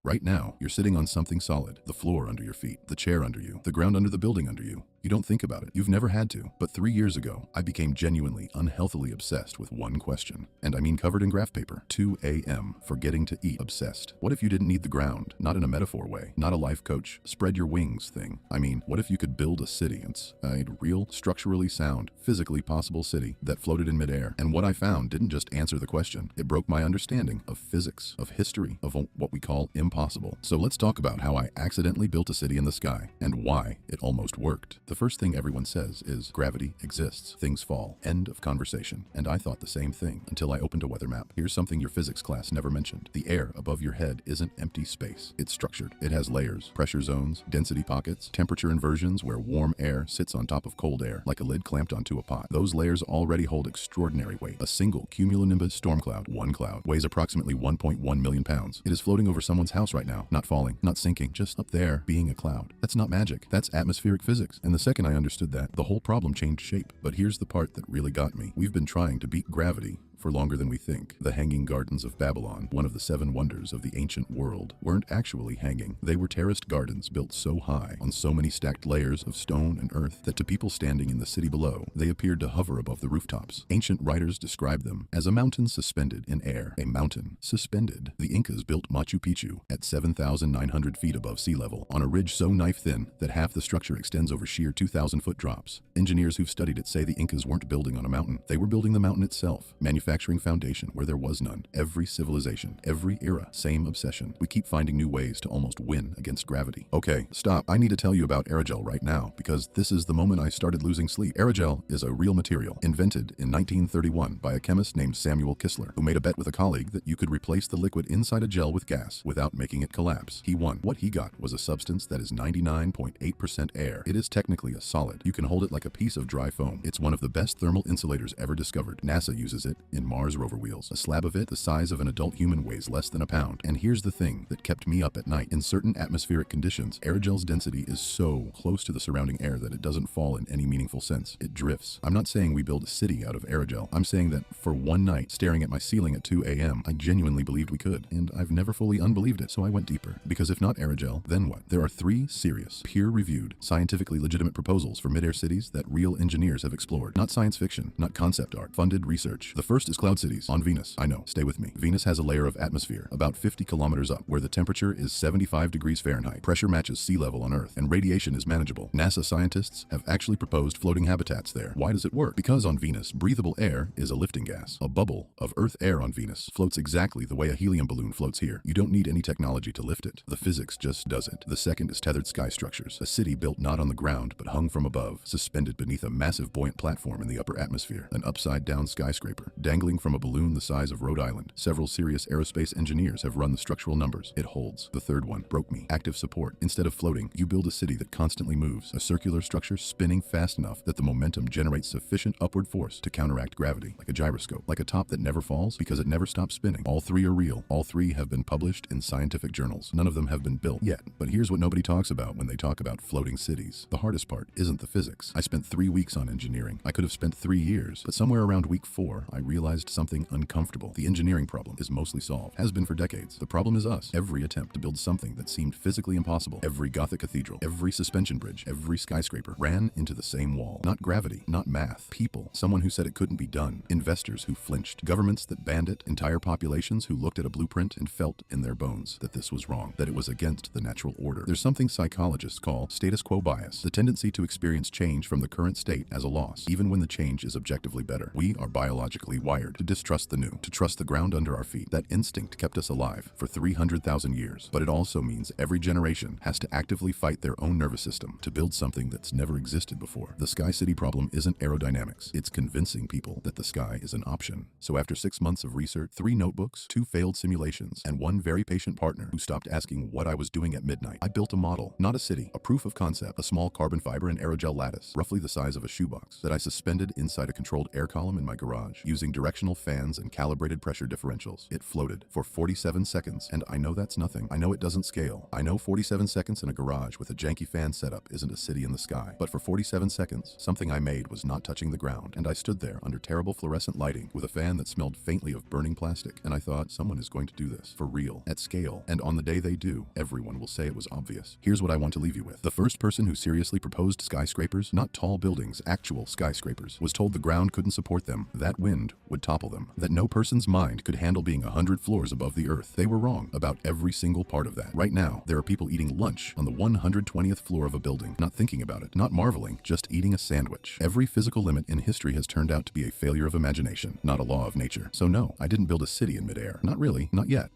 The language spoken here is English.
Right now, you're sitting on something solid, the floor under your feet, the chair under you, the ground under the building under you. You don't think about it. You've never had to. But 3 years ago, I became genuinely, unhealthily obsessed with one question. And I mean covered in graph paper. 2 a.m. Forgetting to eat. Obsessed. What if you didn't need the ground? Not in a metaphor way. Not a life coach, spread your wings thing. I mean, what if you could build a city? It's a real, structurally sound, physically possible city that floated in midair. And what I found didn't just answer the question. It broke my understanding of physics, of history, of what we call impossible. So let's talk about how I accidentally built a city in the sky and why it almost worked. The first thing everyone says is gravity exists, things fall, end of conversation. And I thought the same thing until I opened a weather map. Here's something your physics class never mentioned. The air above your head isn't empty space. It's structured. It has layers, pressure zones, density pockets, temperature inversions where warm air sits on top of cold air like a lid clamped onto a pot. Those layers already hold extraordinary weight. A single cumulonimbus storm cloud, one cloud, weighs approximately 1.1 million pounds. It is floating over someone's house right now, not falling, not sinking, just up there being a cloud. That's not magic. That's atmospheric physics. And the second I understood that, the whole problem changed shape. But here's the part that really got me. We've been trying to beat gravity for longer than we think. The Hanging Gardens of Babylon, one of the 7 wonders of the ancient world, weren't actually hanging. They were terraced gardens built so high, on so many stacked layers of stone and earth, that to people standing in the city below, they appeared to hover above the rooftops. Ancient writers described them as a mountain suspended in air. A mountain suspended. The Incas built Machu Picchu at 7,900 feet above sea level, on a ridge so knife-thin that half the structure extends over sheer 2,000-foot drops. Engineers who've studied it say the Incas weren't building on a mountain. They were building the mountain itself. Manufacturing foundation where there was none. Every civilization, every era, same obsession. We keep finding new ways to almost win against gravity. Okay, stop. I need to tell you about aerogel right now because this is the moment I started losing sleep. Aerogel is a real material invented in 1931 by a chemist named Samuel Kistler, who made a bet with a colleague that you could replace the liquid inside a gel with gas without making it collapse. He won. What he got was a substance that is 99.8% air. It is technically a solid. You can hold it like a piece of dry foam. It's one of the best thermal insulators ever discovered. NASA uses it in Mars rover wheels. A slab of it the size of an adult human weighs less than a pound. And here's the thing that kept me up at night. In certain atmospheric conditions, aerogel's density is so close to the surrounding air that it doesn't fall in any meaningful sense. It drifts. I'm not saying we build a city out of aerogel. I'm saying that for one night, staring at my ceiling at 2 a.m., I genuinely believed we could. And I've never fully unbelieved it, so I went deeper. Because if not aerogel, then what? There are 3 serious, peer-reviewed, scientifically legitimate proposals for mid-air cities that real engineers have explored. Not science fiction, not concept art, funded research. The first is cloud cities on Venus. I know, stay with me. Venus has a layer of atmosphere about 50 kilometers up where the temperature is 75 degrees Fahrenheit. Pressure matches sea level on Earth and radiation is manageable. NASA scientists have actually proposed floating habitats there. Why does it work? Because on Venus, breathable air is a lifting gas. A bubble of Earth air on Venus floats exactly the way a helium balloon floats here. You don't need any technology to lift it. The physics just does it. The second is tethered sky structures. A city built not on the ground but hung from above, suspended beneath a massive buoyant platform in the upper atmosphere. An upside-down skyscraper dangling from a balloon the size of Rhode Island. Several serious aerospace engineers have run the structural numbers. It holds. The third one broke me. Active support. Instead of floating, you build a city that constantly moves. A circular structure spinning fast enough that the momentum generates sufficient upward force to counteract gravity. Like a gyroscope. Like a top that never falls because it never stops spinning. All 3 are real. All 3 have been published in scientific journals. None of them have been built yet. But here's what nobody talks about when they talk about floating cities. The hardest part isn't the physics. I spent 3 weeks on engineering. I could have spent 3 years. But somewhere around week 4, I realized something uncomfortable. The engineering problem is mostly solved. Has been for decades. The problem is us. Every attempt to build something that seemed physically impossible, every Gothic cathedral, every suspension bridge, every skyscraper, ran into the same wall. Not gravity, not math. People. Someone who said it couldn't be done. Investors who flinched. Governments that banned it. Entire populations who looked at a blueprint and felt in their bones that this was wrong, that it was against the natural order. There's something psychologists call status quo bias, the tendency to experience change from the current state as a loss, even when the change is objectively better. We are biologically wired to distrust the new, to trust the ground under our feet. That instinct kept us alive for 300,000 years. But it also means every generation has to actively fight their own nervous system to build something that's never existed before. The Sky City problem isn't aerodynamics. It's convincing people that the sky is an option. So after 6 months of research, 3 notebooks, 2 failed simulations, and 1 very patient partner who stopped asking what I was doing at midnight, I built a model, not a city, a proof of concept, a small carbon fiber and aerogel lattice, roughly the size of a shoebox, that I suspended inside a controlled air column in my garage, using directional fans and calibrated pressure differentials. It floated for 47 seconds, and I know that's nothing. I know it doesn't scale. I know 47 seconds in a garage with a janky fan setup isn't a city in the sky. But for 47 seconds, something I made was not touching the ground, and I stood there under terrible fluorescent lighting with a fan that smelled faintly of burning plastic, and I thought, someone is going to do this for real, at scale, and on the day they do, everyone will say it was obvious. Here's what I want to leave you with. The first person who seriously proposed skyscrapers, not tall buildings, actual skyscrapers, was told the ground couldn't support them, that wind would topple them, that no person's mind could handle being 100 floors above the earth. They were wrong about every single part of that. Right now, there are people eating lunch on the 120th floor of a building, not thinking about it, not marveling, just eating a sandwich. Every physical limit in history has turned out to be a failure of imagination, not a law of nature. So no, I didn't build a city in midair. Not really, not yet.